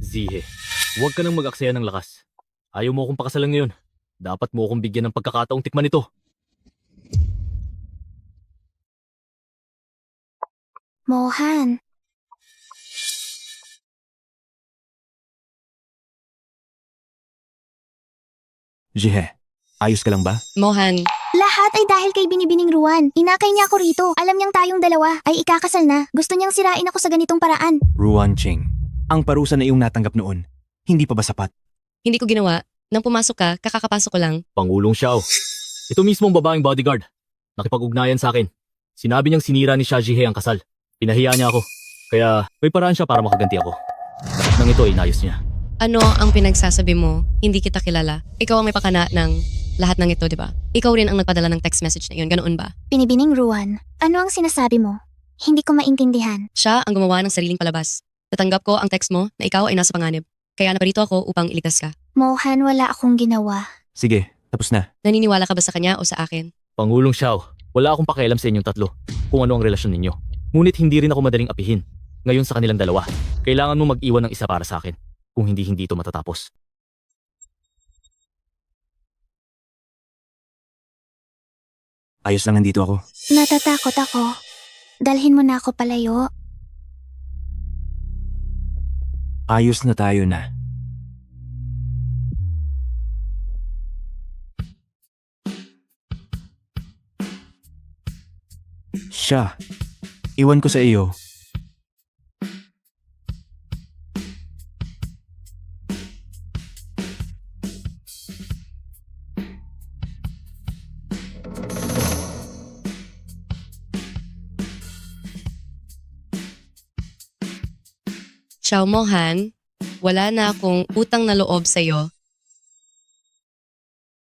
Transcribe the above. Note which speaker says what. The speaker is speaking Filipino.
Speaker 1: Zihe, huwag ka nang mag-aksaya ng lakas. Ayaw mo akong pakasalan ngayon. Dapat mo akong bigyan ng pagkakataong tikman ito.
Speaker 2: Mohan,
Speaker 3: Jihe, ayos ka lang ba?
Speaker 4: Mohan,
Speaker 2: lahat ay dahil kay Binibining Ruan. Inakay niya ako rito. Alam niyang tayong dalawa ay ikakasal na. Gusto niyang sirain ako sa ganitong paraan.
Speaker 3: Ruan Ching, ang parusa na iyong natanggap noon, hindi pa ba sapat?
Speaker 4: hindi ko ginawa. Nang pumasok ka, kakakapasok ko lang.
Speaker 1: Pangulong Xiao. Ito mismo ang babaeng bodyguard. Nakipag-ugnayan sa akin. Sinabi niyang sinira ni Xia Jihe ang kasal. Pinahiya niya ako. Kaya may paraan siya para makaganti ako. Lahat ng ito ay inayos niya.
Speaker 4: Ano ang pinagsasabi mo? Hindi kita kilala. Ikaw ang may pakana ng lahat ng ito, di ba? Ikaw rin ang nagpadala ng text message na yun, ganoon ba?
Speaker 2: Binibining Ruan, ano ang sinasabi mo? Hindi ko maintindihan.
Speaker 4: Siya ang gumawa ng sariling palabas. Natanggap ko ang text mo na ikaw ay nasa panganib. Kaya naparito ako upang iligtas ka.
Speaker 2: Mohan, wala akong ginawa.
Speaker 3: Sige, tapos na.
Speaker 4: Naniniwala ka ba sa kanya o sa akin?
Speaker 1: Pangulong Xiao, wala akong pakialam sa inyong tatlo kung ano ang relasyon ninyo. Ngunit hindi rin ako madaling apihin. Ngayon sa kanilang dalawa, kailangan mo mag-iwan ng isa para sa akin. Kung hindi ito matatapos.
Speaker 3: Ayos lang nandito ako.
Speaker 2: Natatakot ako. Dalhin mo na ako palayo.
Speaker 3: Ayos na tayo na. Siya, iwan ko sa iyo.
Speaker 4: Ciao Mohan, wala na akong utang na loob sa'yo